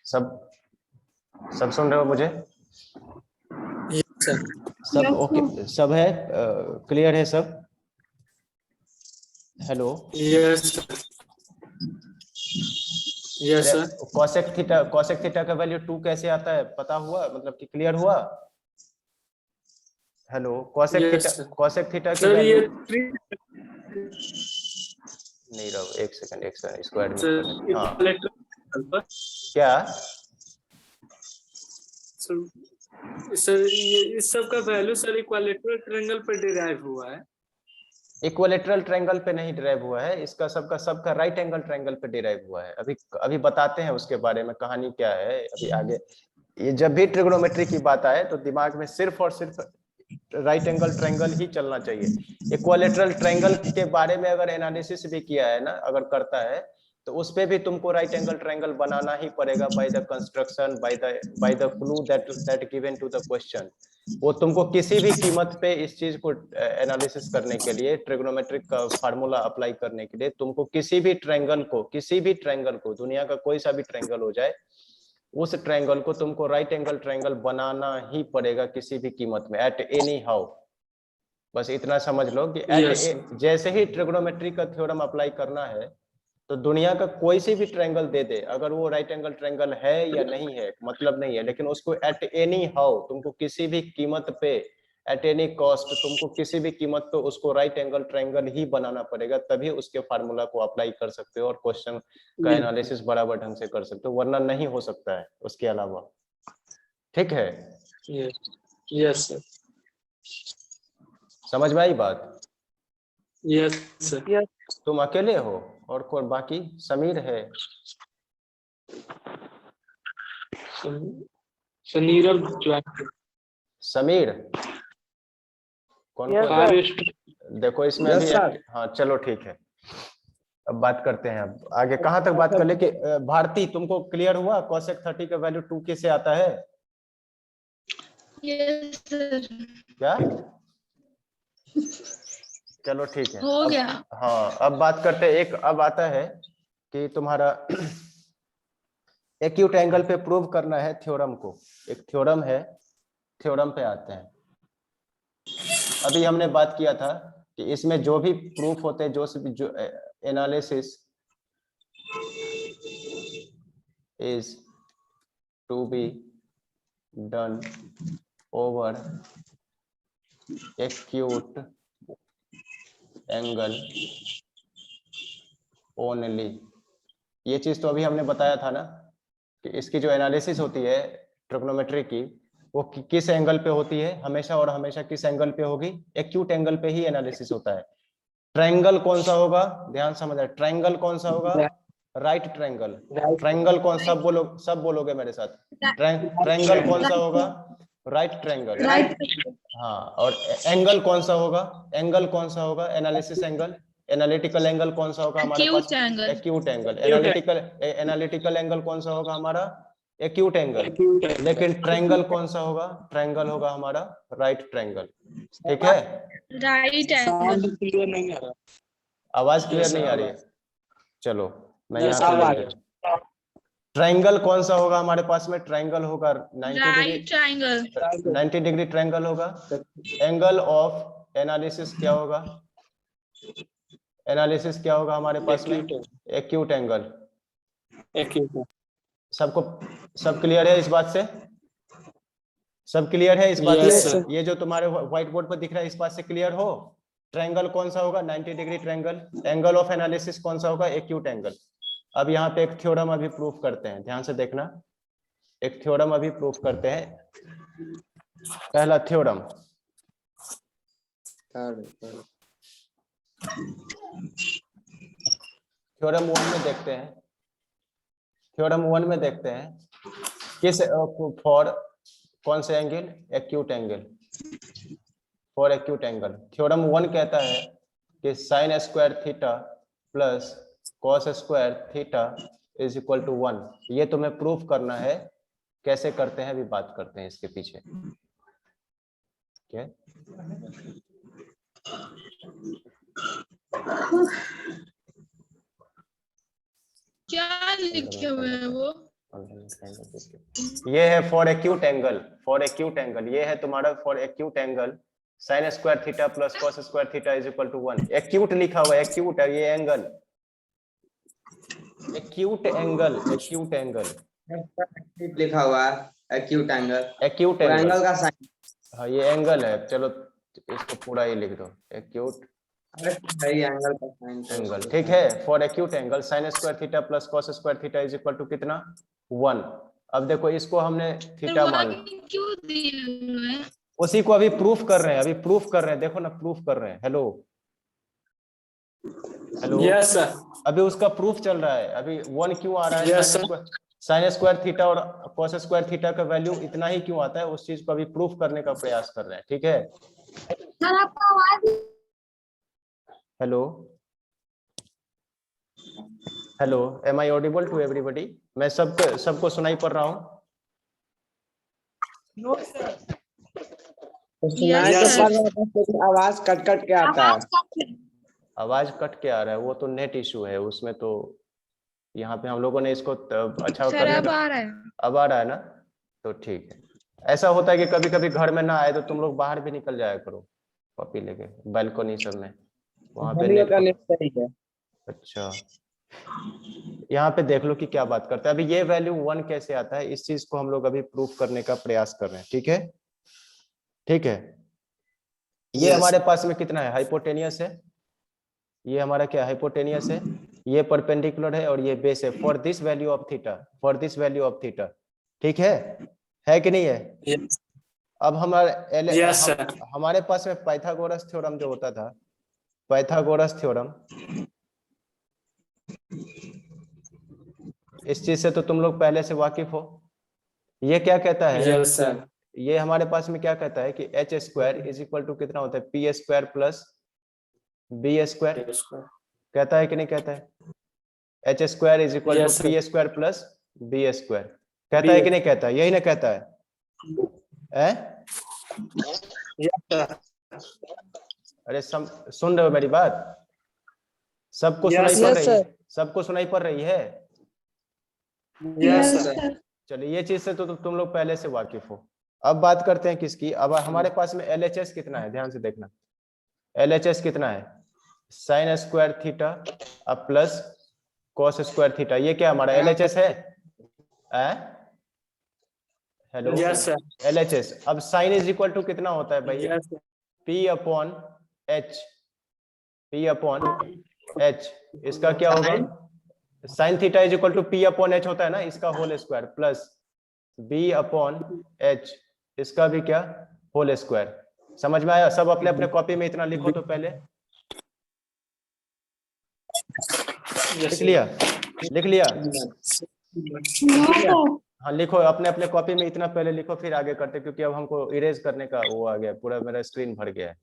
सब सब सुन रहे हो मुझे? सर सब ओके, सब है, क्लियर है सब? Hello, yes sir cosec theta का वैल्यू 2 कैसे आता है पता हुआ, मतलब कि क्लियर हुआ? हेलो, कोसेक थीटा की सर वैल्यू ये नहीं रहो, एक सेकंड इसको एडमिट सर करने। हाँ इक्विलेटरल क्या? सर ये इस सब का वैल्यू सर इक्विलेटरल ट्रायंगल पर डिराइव हुआ है। इक्विलेटरल ट्रायंगल पे नहीं डिराइव हुआ है, इसका सबका राइट एंगल ट्रायंगल पे डिराइव हुआ है। अभी बताते हैं उसके बारे में, कहानी क्या है अभी आगे। ये जब भी ट्रिग्नोमेट्री की बात आए तो दिमाग में सिर्फ और सिर्फ राइट एंगल ट्रायंगल ही चलना चाहिए। इक्विलेटरल ट्रायंगल के बारे में अगर एनालिसिस भी किया है ना, अगर करता है तो उस पे भी तुमको राइट एंगल ट्रायंगल बनाना ही पड़ेगा by the construction, by the clue that given to the question. वो तुमको किसी भी कीमत पे इस चीज को एनालिसिस करने के लिए, ट्रिग्नोमेट्रिक का फार्मूला अप्लाई करने के लिए तुमको किसी भी ट्रायंगल को दुनिया का कोई सा भी ट्रायंगल हो जाए, उस ट्रायंगल को तुमको राइट एंगल ट्रायंगल बनाना ही पड़ेगा किसी भी कीमत में, एट एनी हाउ। बस इतना समझ लो कि जैसे ही ट्रिग्नोमेट्री का थ्योरम अप्लाई करना है तो दुनिया का कोई सी भी ट्रायंगल दे दे, अगर वो राइट एंगल ट्रायंगल है या नहीं है मतलब नहीं है, लेकिन उसको एट एनी हाउ तुमको किसी भी कीमत पे, एट एनी कॉस्ट तुमको किसी भी कीमत पे उसको राइट एंगल ट्रायंगल ही बनाना पड़ेगा, तभी उसके फार्मूला को अप्लाई कर सकते हो और क्वेश्चन का एनालिसिस बराबर ढंग से कर सकते हो, वरना नहीं हो सकता है उसके अलावा। ठीक है? यस सर, समझ में आई बात? Yes sir. तुम अकेले हो और कौन बाकी? समीर है, नीरव ज्वाइन। समीर कौन देखो इसमें अभी हाँ चलो ठीक है, अब बात करते हैं। अब आगे कहां तक बात कर ले कि भारती तुमको क्लियर हुआ कोसेक 30 का वैल्यू 2 कैसे आता है? यस सर, क्या? चलो ठीक है, हो गया। हाँ अब बात करते हैं। एक अब आता है कि तुम्हारा एक्यूट एंगल पे प्रूव करना है थ्योरम को। एक थ्योरम है, थ्योरम पे आते हैं। अभी हमने बात किया था कि इसमें जो भी प्रूफ होते हैं, जो analysis is to be done over acute angle only। ये चीज तो अभी हमने बताया था ना कि इसकी जो एनालिसिस होती है ट्रिग्नोमेट्री की, वो किस एंगल पे होती है, हमेशा और हमेशा किस एंगल पे होगी? एक्यूट एंगल पे ही एनालिसिस होता है। ट्रायंगल कौन सा होगा? ध्यान समझ, ट्रायंगल कौन सा होगा? Right triangle. ट्रायंगल कौन, सब बोलोगे मेरे साथ। ट्रायंगल कौन सा होगा? Right triangle. हाँ, और एंगल कौन सा होगा? एंगल कौन सा होगा? एनालिसिस एंगल, एनालिटिकल एंगल कौन सा होगा हमारे पास? Acute angle. एनालिटिकल एंगल कौन सा होगा हमारा? Acute angle. लेकिन ट्रायंगल कौन सा होगा? ट्रायंगल होगा हमारा राइट ट्रायंगल। ठीक है? Right angle. क्लियर नहीं आ रहा, आवाज क्लियर नहीं आ रही है? चलो मैं यहाँ पे लिख देता हूँ। ट्रायंगल कौन सा होगा हमारे पास में? ट्रायंगल होगा 90 degree, right triangle. 90 degree triangle होगा। एंगल ऑफ एनालिसिस क्या होगा? एनालिसिस क्या होगा हमारे पास में? Acute angle. सबको सब क्लियर है इस बात से? सब क्लियर है इस बात से? ये जो तुम्हारे व्हाइट बोर्ड पर दिख रहा है इस बात से क्लियर हो? ट्रायंगल कौन सा होगा? 90 degree triangle. Angle of analysis कौन सा होगा? Acute angle. अब यहाँ पे एक थ्योरम अभी प्रूफ करते हैं, ध्यान से देखना। एक थ्योरम अभी प्रूफ करते हैं। पहला थ्योरम, थ्योरम 1 में देखते हैं। थ्योरम 1 में देखते हैं किस फॉर कौन से angle? Acute angle. For acute angle theorem 1 कहता है कि sine square theta plus cos square theta is equal to 1। ये तुम्हें प्रूफ करना है। कैसे करते हैं अभी बात करते हैं इसके पीछे। क्या क्या लिखे हुए हैं वो? ये है for acute angle, for acute angle ये है तुम्हारा for acute angle sin square theta plus cos square theta is equal to 1। Acute लिखा हुआ है, एक्यूट है ये angle, acute angle, acute angle लिखा हुआ है acute angle, acute angle angle का साइन हाँ ये एंगल है, चलो इसको पूरा ही लिख दो एक्यूट सही एंगल का साइन एंगल, ठीक है। For acute angle sin square theta plus cos square theta is equal to कितना 1। अब देखो इसको हमने थीटा मान लिया, क्यों दिए हुए हैं? उसी को अभी प्रूफ कर रहे हैं, अभी प्रूफ कर रहे हैं, देखो ना प्रूफ कर रहे हैं। हेलो हेलो यस सर, अभी उसका प्रूफ चल रहा है, अभी 1 क्यों आ रहा है, Yes, sin स्क्वायर थीटा और cos स्क्वायर थीटा का वैल्यू इतना ही क्यों आता है, उस चीज को अभी प्रूफ करने का प्रयास कर रहे हैं, ठीक है। सर आपका आवाज hello hello am I audible to everybody? मैं सबको सुनाई पड़ रहा हूँ? आवाज कट कट के आता है, आवाज कट के आ रहा है, वो तो नेट इशू है उसमें, तो यहाँ पे हम लोगों ने इसको अच्छा सर करने अब का, आ रहा है। अब आ रहा है ना, तो ठीक है। ऐसा होता है कि कभी कभी घर में ना आए तो तुम लोग बाहर भी निकल जाया करो कॉपी लेके, बालकनी सब में, वहां पे नेट। अच्छा यहाँ पे देख लो कि क्या बात करता है। अभी ये वैल्यू 1 कैसे आता है, इस चीज को हम लोग अभी प्रूफ करने का प्रयास कर रहे हैं, ठीक है ठीक है। ये हमारे पास में कितना है, हाइपोटेनियस है, ये हमारा क्या हाइपोटेनियस है, ये परपेंडिकुलर है और ये बेस है for this value of theta, for this value of theta, ठीक है कि नहीं है। अब हमारे पास में पाइथागोरस थ्योरम जो होता था, पाइथागोरस थ्योरम, इस चीज से तो तुम लोग पहले से वाकिफ हो। ये क्या कहता है, यस सर, ये हमारे पास में क्या कहता है कि H square is equal to कितना होता है, P square plus B square, कहता है कि नहीं कहता है। H square is equal to P square plus B square, कहता है कि नहीं कहता है, यही ना कहता है? अरे सुन रहे हो मेरी बात, सबको सुनाई पड़ रही है, सबको सुनाई पड़ रही है। यस सर, चलिए ये चीज से तो तुम लोग पहले से वाकिफ हो। अब बात करते हैं किसकी, अब हमारे पास में LHS कितना है, ध्यान से देखना, LHS कितना है, साइन स्क्वायर थीटा अब प्लस कॉस स्क्वायर थीटा, ये क्या हमारा LHS है? Hello yes sir, LHS। अब साइन इज इक्वल टू कितना होता है भाई, yes P upon H, P upon H, इसका क्या होगा, sine theta is equal to P upon H होता है ना, इसका whole square plus B upon H, इसका भी क्या होल स्क्वायर। समझ में आया? सब अपने अपने कॉपी में इतना लिखो तो पहले, लिख लिया, लिख लिया, हाँ लिखो अपने अपने कॉपी में इतना पहले लिखो, फिर आगे करते, क्योंकि अब हमको इरेज करने का वो आ गया, पूरा मेरा स्क्रीन भर गया है।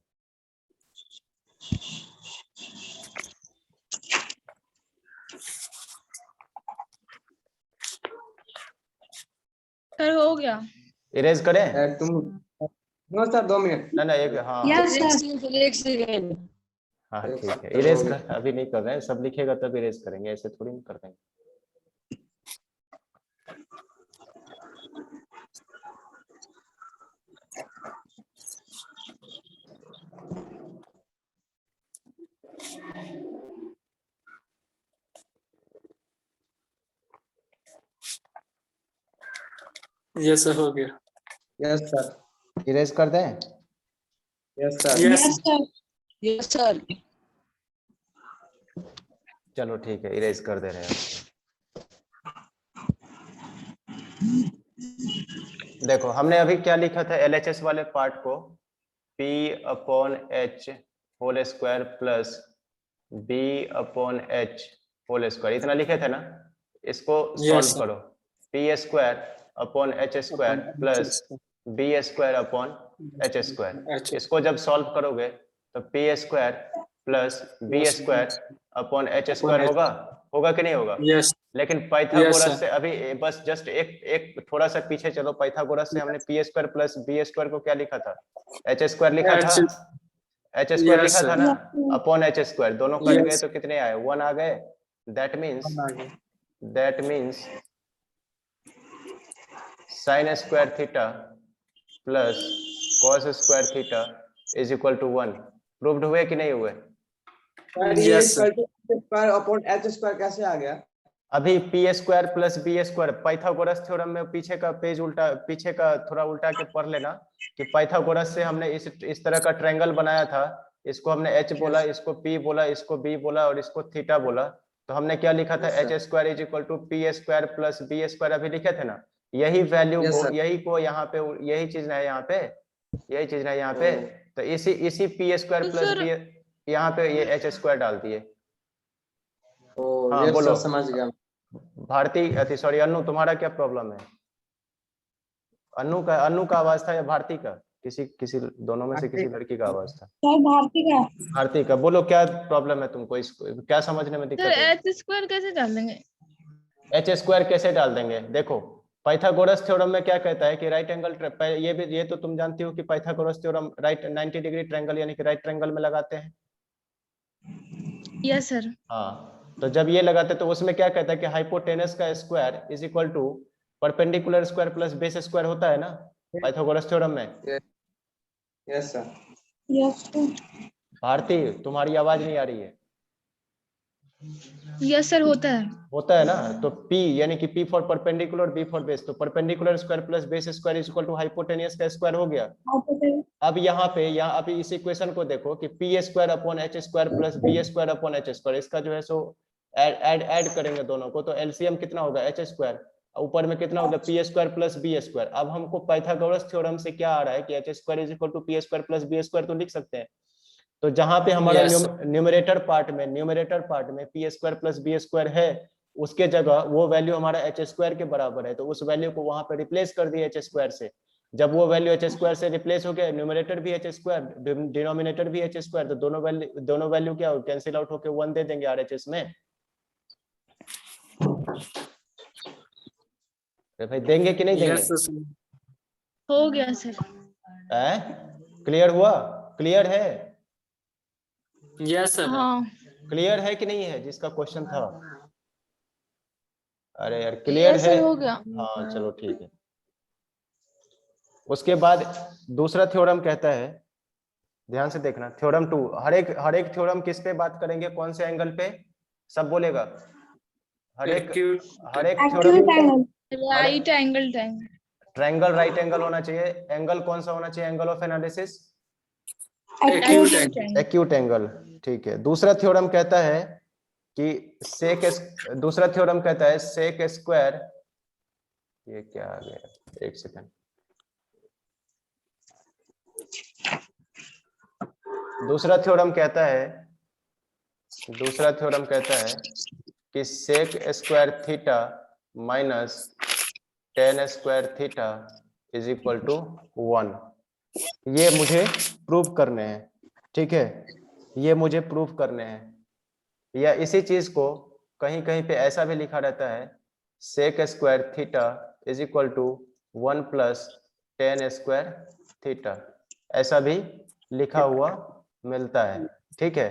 सर हो गया, इरेज करें? तुम नो सर 2 मिनट ना एक हाँ एक सेकंड। हाँ ठीक है, इरेज कर, अभी नहीं कर रहे हैं, सब लिखेगा तब इरेज करेंगे, ऐसे थोड़ी नहीं कर देंगे। यस सर, हो गया। यस सर, इरेज कर दें? Yes sir, yes sir. चलो ठीक है, इरेज कर दे रहे हैं। देखो हमने अभी क्या लिखा था, LHS वाले पार्ट को P upon H whole square plus B upon H whole square, इतना लिखे थे ना, इसको सॉल्व करो, P square upon H square plus B square upon H square, इसको जब सॉल्व करोगे तो P square plus B square upon H square होगा कि नहीं होगा? यस, लेकिन पाइथागोरस से अभी बस जस्ट एक थोड़ा सा पीछे चलो, पाइथागोरस से हमने P square plus B square को क्या लिखा था, H स्क्वायर लिखा था, एच स्क्वायर Yes, लिखा sir. था ना, अपॉन एच स्क्वायर, दोनों कट Yes. गए तो कितने आए, 1 आ गए। That means sine square theta plus cos square theta is equal to 1। Proved हुए कि नहीं हुए? सर ये Yes, sir. Square upon H square कैसे आ गया? अभी P square plus B square, Pythagoras theorem में पीछे का पेज उल्टा, पीछे का थोड़ा उल्टा के पढ़ लेना कि पाइथागोरस से हमने इस तरह का ट्रायंगल बनाया था, इसको हमने एच बोला, इसको पी बोला, इसको बी बोला और इसको थीटा बोला। तो हमने क्या लिखा था, H square is equal to P square plus B square, अभी लिखे थे ना। यही वैल्यू Yes, को, sir. यही को यहाँ पे, यही चीज है यहाँ पे, यही चीज है यहाँ पे। तो इसी पी स्क्वायर तो प्लस सर- बी, यहाँ पे ये एच स्क्वायर डाल दिए। हाँ यस बोलो सर, समझ गया। भारती, अति सॉरी अन्नू, तुम्हारा क्या प्रॉब्लम है? अन्नू का आवाज था या भारती का? किसी दोनों में से किसी लड़की का आवाज था। भारती का। भारती का, बोलो क्या प्रॉब्लम है तुमको, इसको क्या समझने में सर दिक्कत है? एच स्क्वायर कैसे डाल देंगे? एच स्क्वायर कैसे डाल देंगे? देखो पाइथागोरस थ्योरम में क्या कहता है कि राइट एंगल, ये तो तुम जानती हो कि Pythagoras theorem right 90 degree triangle यानी कि राइट ट्रायंगल में लगाते हैं। Yes sir. हाँ, तो जब ये लगाते तो उसमें क्या कहता है कि हाइपोटेनस का square is equal to perpendicular square plus base square होता है ना पाइथागोरस थ्योरम में। Yes sir. यस भारती तुम्हारी आवाज नहीं आ रही है। यस सर, होता है ना, तो P यानी कि P for perpendicular, B for base, तो perpendicular square plus base square is equal to hypotenuse का स्क्वायर हो गया। अब यहाँ पे, यहाँ अभी इस इक्वेशन को देखो कि P square upon H square plus B square upon H square, इसका जो है सो ऐड करेंगे दोनों को, तो एलसीएम कितना होगा, एच स्क्वायर, ऊपर में कितना होगा, P square plus B square. अब हमको पाइथागोरस थ्योरम से क्या आ रहा है कि H square is equal to P square plus B square, तो लिख सकते हैं। तो जहां पे हमारा न्यूमरेटर पार्ट में P square plus B square है, उसके जगह वो वैल्यू हमारा एच स्क्वायर के बराबर है, तो उस वैल्यू को वहां पे रिप्लेस कर दिए एच स्क्वायर से। जब वो वैल्यू एच स्क्वायर से रिप्लेस हो गया, न्यूमरेटर भी एच स्क्वायर, डिनोमिनेटर भी एच स्क्वायर, तो दोनों वैल्यू क्या हो, कैंसिल आउट होकर 1 दे देंगे आरएचएस में। भाई देंगे कि नहीं देंगे? Yes, sir. हो गया सर। क्लियर हुआ? क्लियर है? Yes, sir. हाँ क्लियर है कि नहीं है जिसका क्वेश्चन था? अरे यार क्लियर यस है? सर, हो गया। हाँ चलो ठीक है। उसके बाद दूसरा थ्योरम कहता है, ध्यान से देखना, थ्योरम 2, हर एक थ्योरम किस पे बात करेंगे, कौन से एंगल पे, सब बोलेगा। हर एक theorem right angle triangle right angle होना चाहिए। एंगल कौन सा होना चाहिए, angle of analysis Acute. Acute angle, ठीक है। दूसरा थ्योरम कहता है कि दूसरा थ्योरम कहता है सेक स्क्वायर, ये क्या आ गया, एक सेकंड, दूसरा थ्योरम कहता है कि sec square theta minus tan square theta is equal to 1। ये मुझे प्रूव करने हैं, ठीक है, ये मुझे प्रूव करने हैं। या इसी चीज को कहीं कहीं पे ऐसा भी लिखा रहता है, sec square theta is equal to 1 plus tan square theta, ऐसा भी लिखा हुआ मिलता है, ठीक है।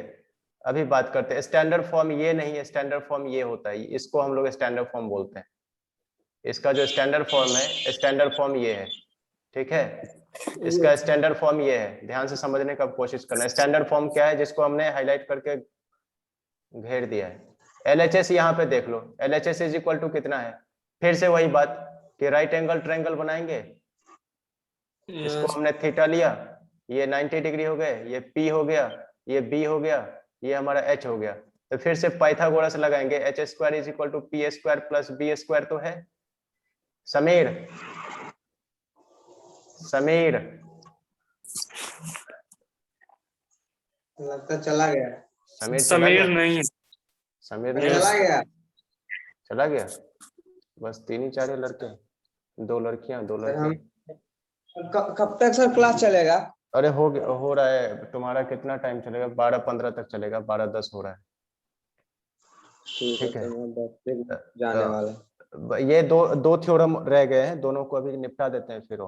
अभी बात करते हैं स्टैंडर्ड फॉर्म, ये नहीं है, स्टैंडर्ड फॉर्म ये होता है, इसको हम लोग स्टैंडर्ड फॉर्म बोलते हैं। इसका जो स्टैंडर्ड फॉर्म है, स्टैंडर्ड फॉर्म ये है, ठीक है। इसका स्टैंडर्ड फॉर्म ये है, ध्यान से समझने का कोशिश करना। स्टैंडर्ड फॉर्म क्या है, जिसको हमने हाईलाइट करके घेर दिया है। एलएचएस यहाँ पे देख लो, एलएचएस इज इक्वल टू कितना है, फिर से वही बात कि राइट एंगल ट्रायंगल बनाएंगे। इसको हमने थीटा लिया, ये 90 डिग्री हो गए, ये पी हो गया, ये बी हो गया, ये हमारा एच हो गया। तो फिर से पाइथागोरस लगाएंगे, H square is equal to P square plus B square, तो है समीर लगता चला गया। समीर नहीं है। समीर चला गया। बस 3 ही 4 लड़के, 2 लड़कियां 2 लड़के। कब तक सर क्लास चलेगा? अरे हो रहा है, तुम्हारा कितना टाइम चलेगा, 12-15 तक चलेगा, 12-10 हो रहा है, ठीक है। जाने वाला। ये दो थ्योरम रह गए हैं, दोनों को अभी निपटा देते हैं फिर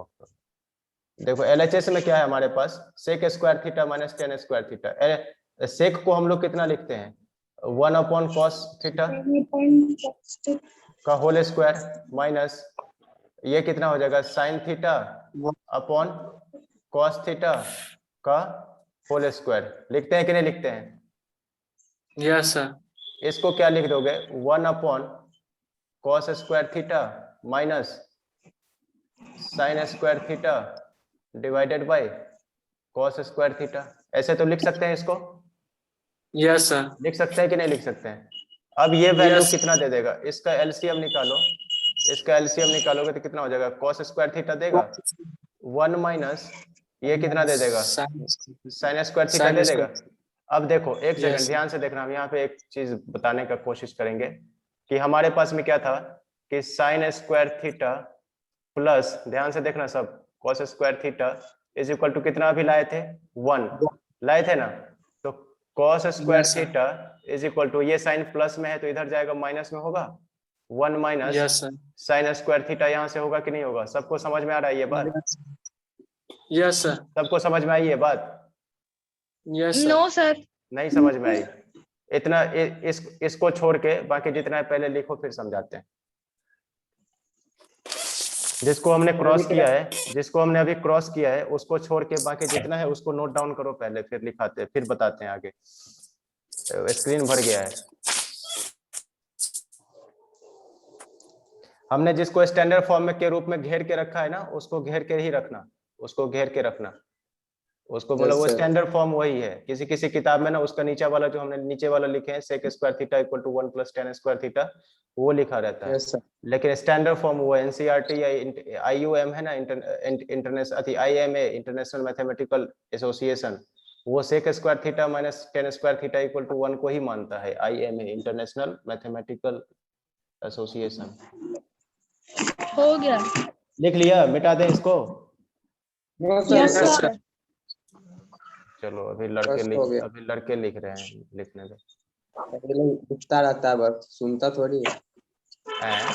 देखो LHS में क्या है हमारे पास, sec square theta minus tan square theta. Sec को हम लोग कितना लिखते हैं, 1 cos थीटा का होल स्क्वायर माइनस ये कितना हो जाएगा sine theta upon cos theta का होल स्क्वायर। लिखते हैं कि नहीं लिखते हैं? Yes sir. इसको क्या लिख दोगे, 1 cos square theta minus sine square theta divided by cos square theta. ऐसे तो लिख सकते हैं इसको, यस सर। लिख सकते हैं कि नहीं लिख सकते हैं? अब ये वैल्यू Yes. कितना दे देगा, इसका एलसीएम निकालो, इसका एलसीएम निकालोगे तो कितना हो जाएगा, cos स्क्वायर थीटा देगा 1 माइनस ये कितना दे देगा, साइन स्क्वायर थीटा दे देगा। अब देखो एक सेकंड Yes. ध्यान से देखना, हम यहाँ पे एक चीज बताने का कोशिश करेंगे कि हमारे पास में क्या था कि साइन स्क्वायर थीटा प्लस, ध्यान से देखना सब, cos square theta is equal to कितना अभी लाए थे, 1 लाए थे ना। तो cos square Yes, sir. Theta is equal to, ये साइन प्लस में है तो इधर जाएगा माइनस में होगा, 1 minus Yes, sir. Sine square theta यहाँ से होगा कि नहीं होगा? सबको समझ में आ रहा है ये बात? Yes, sir. सबको समझ में आई ये बात? Yes, sir. No sir. नहीं समझ में आई? इतना इसको छोड़ के बाकी जितना है पहले लिखो फिर समझाते हैं। जिसको हमने क्रॉस किया है, जिसको हमने अभी क्रॉस किया है उसको छोड़ के बाकी जितना है उसको नोट डाउन करो पहले, फिर लिखाते हैं, फिर बताते हैं आगे। स्क्रीन भर गया है। हमने जिसको स्टैंडर्ड फॉर्म में के रूप में घेर के रखा है ना, उसको घेर के ही रखना, उसको घेर के रखना, उसको मतलब वो sir. स्टैंडर्ड फॉर्म वही है। किसी किसी किताब में ना उसका नीचे वाला जो हमने नीचे वाला लिखे हैं sec square theta equal to 1 plus tan square theta, वो लिखा रहता है। Yes, sir. लेकिन स्टैंडर्ड फॉर्म वो एनसीईआरटी या आईयूएम है ना, international IMA international mathematical association, वो sec square theta minus tan square theta equal to 1 को ही मानता है। IMA international mathematical association. हो गया। लिख लिया, मिटा दें इसको? No, sir. Yes Yes, sir. sir. चलो अभी बस हो गया। अभी लड़के लिख रहे हैं, लिखने दो। ये लोग लिखता रहता है बस, सुनता थोड़ी है। हैं?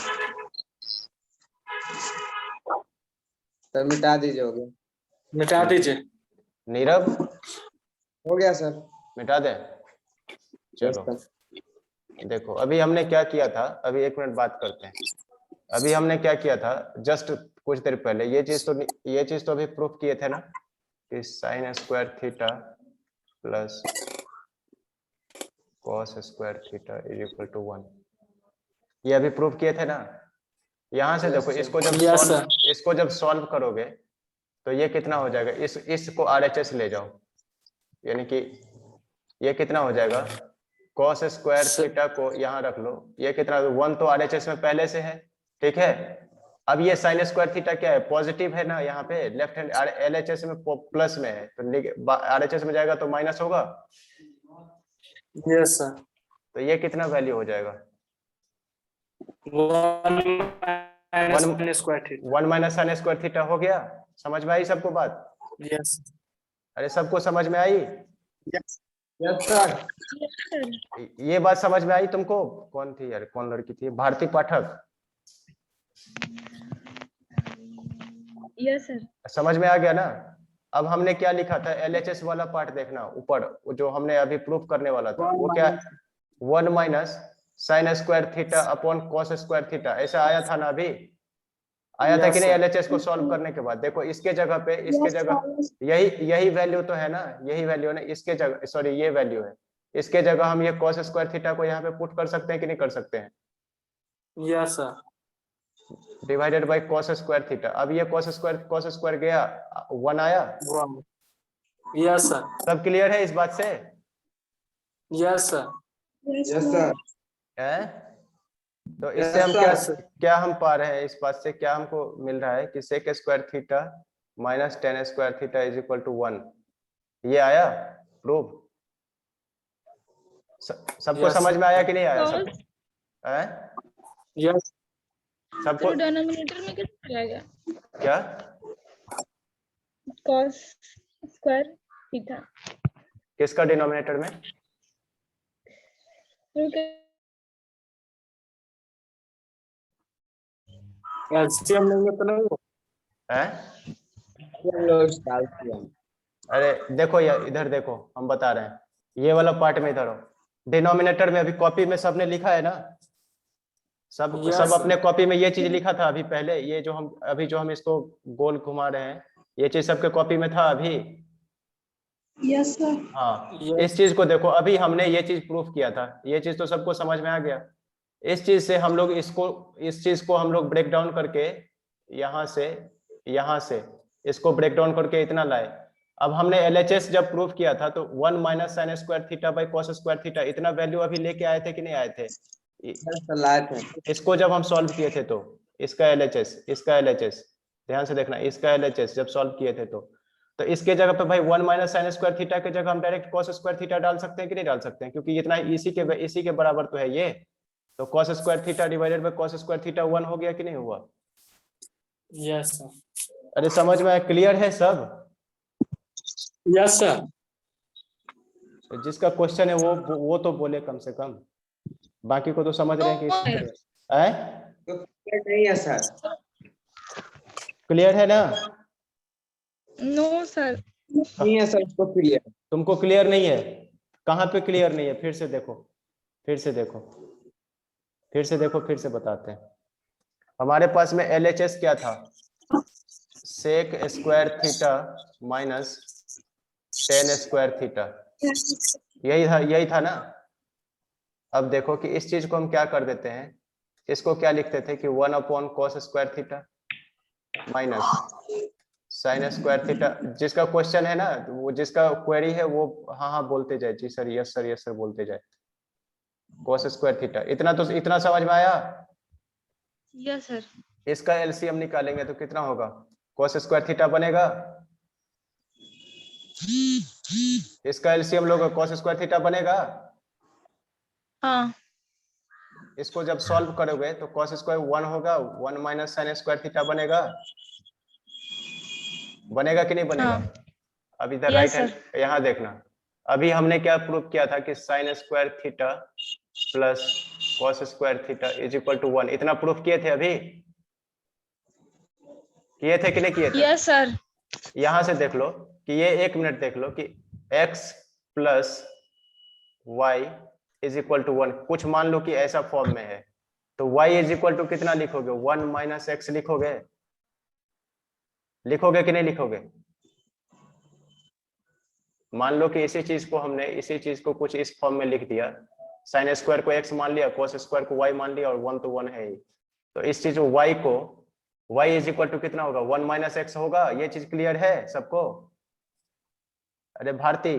सर मिटा दीजिए, हो गया। मिटा दीजिए। नीरव हो गया सर। मिटा दें? Yes, चलो sir. देखो अभी हमने क्या किया था, अभी एक मिनट बात करते हैं। अभी हमने क्या किया था, जस्ट कुछ देर पहले ये चीज तो अभी प्रूफ किए थे ना कि sine square theta plus cos square theta is equal to 1, ये अभी प्रूफ किए थे ना। यहाँ से Yes, देखो sir. इसको जब सॉल्व करोगे तो ये कितना हो जाएगा, इसको आरएचएस ले जाओ, यानी कि ये कितना हो जाएगा, cos स्क्वायर थीटा को यहाँ रख लो, ये कितना 1 तो आरएचएस में पहले से है, ठीक है। अब ये साइन स्क्वायर थीटा क्या है, पॉजिटिव है ना, यहाँ पे लेफ्ट हैंड एलएचएस में प्लस में है तो आरएचएस में जाएगा तो माइनस होगा। Yes, sir. तो ये कितना वैल्यू हो जाएगा, 1 minus sin square theta. 1 minus sine square theta हो गया। समझ में आई सबको बात? Yes. अरे सबको समझ में आई? Yes, sir. ये बात समझ में आई तुमको? कौन थी यार, कौन लड़की थी, भारती पाठक? Yes sir. समझ में आ गया ना? अब हमने क्या लिखा था, एलएचएस वाला पार्ट देखना ऊपर, जो हमने अभी प्रूफ करने वाला था वो क्या, 1 minus sine square theta upon cos square theta, ऐसा आया था ना अभी, आया था कि नहीं? एलएचएस को सॉल्व करने के बाद देखो इसके जगह यही वैल्यू तो है ना, यही वैल्यू है ना, इसके जगह सॉरी ये वैल्यू है, इसके जगह हम ये कॉस स्क्वायर थीटा को यहाँ पे पुट कर सकते हैं कि नहीं कर सकते हैं? Yes, sir. Divided by cos square theta. अब ये कॉस स्क्वायर गया, 1 आया। Wow. Yes, sir. सब क्लियर है इस बात से? Yes, sir. Yes, sir. है? तो इससे हम क्या हम पा रहे हैं, इस बात से क्या हमको मिल रहा है कि sec square theta minus tan square theta is equal to 1, ये आया प्रूफ। सबको Yes. समझ में आया कि नहीं आया Cos- सबको? हैं? Yes. सबको तो डिनोमिनेटर में कितना रहेगा? क्या, cos स्क्वायर थीटा। किसका डिनोमिनेटर में? LCM नहीं है तो नहीं हो। हैं? हम लोग डाल दिया। अरे देखो यार, इधर देखो, हम बता रहे हैं, ये वाला पार्ट में इधर हो। डिनोमिनेटर में अभी कॉपी में सबने लिखा है ना, सब Yes, सब sir. अपने कॉपी में ये चीज लिखा था अभी पहले, ये जो हम अभी जो हम इसको गोल घुमा रहे हैं, ये चीज सबके कॉपी में था अभी। Yes sir. हाँ, Yes. इस चीज को देखो, अभी हमने ये चीज प्रूफ किया था, ये चीज तो सबको समझ में आ गया। इस चीज से हम लोग इस चीज को हम लोग ब्रेक डाउन करके यहाँ से इसको ब्रेक डाउन करके इतना लाए। अब हमने LHS जब प्रूफ किया था तो 1 minus sine square theta by cos square theta, इतना वैल्यू अभी लेके आए थे कि नहीं आए थे? लाए थे। इसको जब हम सॉल्व किए थे तो इसका LHS ध्यान से देखना, इसका LHS जब सॉल्व किए थे तो इसके जगह पे भाई 1 माइनस साइन स्क्वायर थीटा के जगह हम डायरेक्ट कॉस स्क्वायर थीटा डाल सकते हैं कि नहीं डाल सकते हैं? क्योंकि इतना इसी के बराबर तो है ये, तो cos square theta divided by cos square theta 1 हो गया कि नहीं हुआ? Yes, sir. अरे समझ में आया? क्लियर है सब? Yes, sir. जिसका क्वेश्चन है वो तो बोले कम से कम, बाकी को तो समझ रहे हैं कि तो नहीं है सर। क्लियर है ना? No sir. नहीं है सर, इसको क्लियर। तुमको क्लियर नहीं है? कहाँ पे क्लियर नहीं है? फिर से देखो, फिर से बताते हैं। हमारे पास में LHS क्या था? Sec square theta minus tan square theta, यही था ना? अब देखो कि इस चीज को हम क्या कर देते हैं, इसको क्या लिखते थे कि 1 upon cos square theta minus sine square theta. जिसका क्वेश्चन है ना, वो जिसका क्वेरी है वो हाँ बोलते जाए, जी सर, यस सर बोलते जाए। कॉस स्क्वायर थीटा, इतना समझ में आया? Yes sir. इसका LCM निकालेंगे तो कितना होगा? कॉस स्क्वायर थीटा बनेगा। इसका LCM लोगे, कॉस स्क्वायर थीटा बनेगा। हाँ। इसको जब सॉल्व करोगे तो कॉस स्क्वायर 1 होगा, 1 माइनस साइन स्क्वायर थीटा बनेगा कि नहीं बनेगा? हाँ। अब इधर Yes, राइट हैंड यहाँ देखना, अभी हमने क्या प्रूव किया था कि sine square theta plus cos square theta is equal to 1, इतना प्रूफ किए थे अभी? किए थे कि नहीं किए थे? Yes sir. यहां से देख लो कि ये, 1 मिनट देख लो कि x plus y is equal to 1, कुछ मान लो कि ऐसा फॉर्म में है, तो y इज इक्वल टू कितना लिखोगे? 1 माइनस एक्स लिखोगे कि नहीं लिखोगे? मान लो कि इसी चीज को कुछ इस फॉर्म में लिख दिया, साइन स्क्वायर को x मान लिया, कॉस स्क्वायर को y मान लिया, और 1 तो 1 है ही, तो इस चीज y को y इज इक्वल टू कितना होगा? 1 माइनस एक्स होगा। ये चीज क्लियर है सबको? अरे भारती,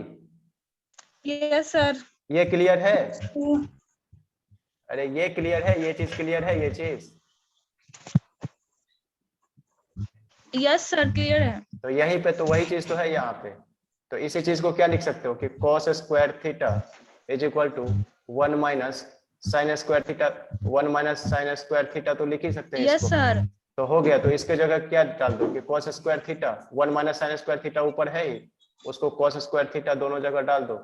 यस सर। ये क्लियर है? अरे ये क्लियर है, ये चीज क्लियर है, ये चीज? यस सर क्लियर है। तो यहीं पे तो वही चीज तो है यहाँ पे। तो इसी चीज को क्या लिख सकते हो कि cos square theta is equal to 1 minus sine square theta, 1 minus sine square theta तो लिख ही सकते हैं यस इसको। सर। तो हो गया, तो इसके जगह क्या डाल दो कि cos square theta, 1 minus sine square theta ऊपर है ही, उसको cos स्क्वायर थीटा दोनों जगह डाल दो।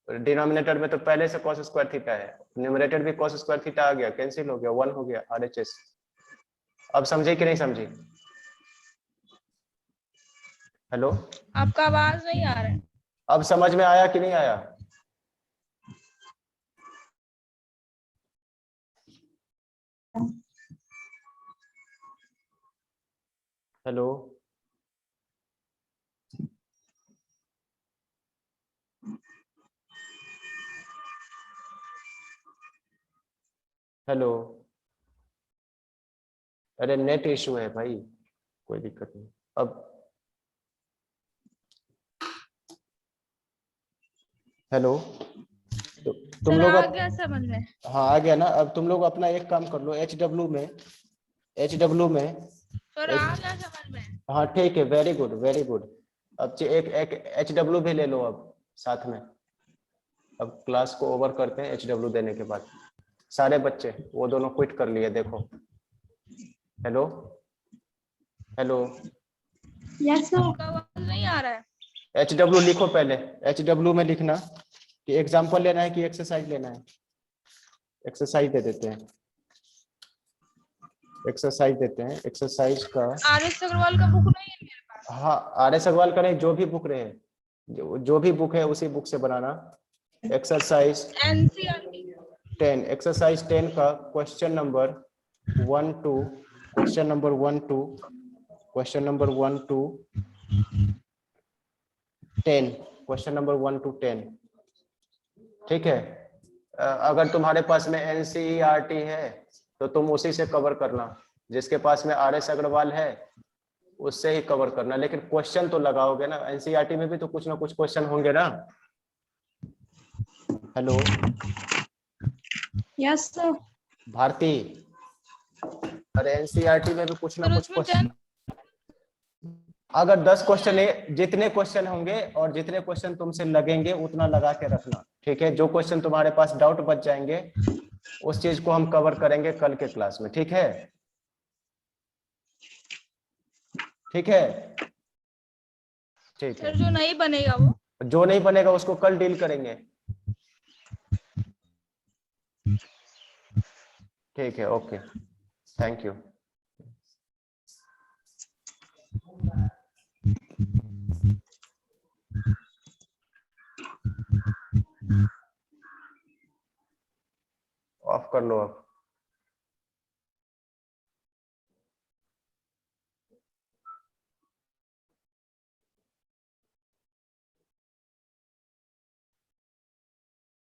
डिनोमिनेटर में तो पहले से cos स्क्वायर थीटा है, न्यूमरेटर भी cos स्क्वायर थीटा आ गया, कैंसिल हो गया, 1 हो गया RHS। अब समझे कि नहीं समझे? हेलो, आपका आवाज नहीं आ रहा है। अब समझ में आया कि नहीं आया? हेलो, हेलो, अरे नेट इशू है भाई, कोई दिक्कत नहीं। अब हेलो, तो तुम सर लोग आ गया समझ में। हाँ आ गया ना? अब तुम लोग अपना एक काम कर लो, HW में सर आ गया समझ में। हाँ ठीक है, वेरी गुड वेरी गुड। अब एक HW भी ले लो अब साथ में। अब क्लास को ओवर करते हैं HW देने के बाद। सारे बच्चे वो दोनों क्विट कर लिए, देखो। Hello hello, yes sir. आपका आवाज नहीं आ रहा है। HW लिखो पहले। HW में लिखना कि एग्जाम्पल लेना है कि एक्सरसाइज लेना है। एक्सरसाइज दे देते हैं, एक्सरसाइज का। RS अग्रवाल का बुक नहीं है मेरे हाँ, RS अग्रवाल का नहीं, जो भी बुक रहे, जो भी बुक है उसी बुक से बनाना। एक्सरसाइज एनसीईआरटी 10, एक्सरसाइज 10 का question number 1 2, question number 1 2, question number 1 2 10, question number 1 to 10। ठीक है, अगर तुम्हारे पास में एनसीईआरटी है तो तुम उसी से कवर करना, जिसके पास में RS अग्रवाल है उससे ही कवर करना, लेकिन क्वेश्चन तो लगाओगे ना, एनसीईआरटी में भी तो कुछ ना कुछ क्वेश्चन होंगे ना। Hello yes sir. भारती, अरे एनसीईआरटी में भी कुछ ना सर कुछ उसमें क्वेश्चन, अगर 10 क्वेश्चन है, जितने क्वेश्चन होंगे और जितने क्वेश्चन तुमसे लगेंगे उतना लगा के रखना। ठीक है, जो क्वेश्चन तुम्हारे पास डाउट बच जाएंगे उस चीज को हम कवर करेंगे कल के क्लास में। ठीक है, ठीक है, ठीक है। सर जो नहीं बनेगा वो जो नहीं बनेगा उसको कल डील करेंगे। ठीक है, ओके, थैंक यू। ऑफ कर लो अब।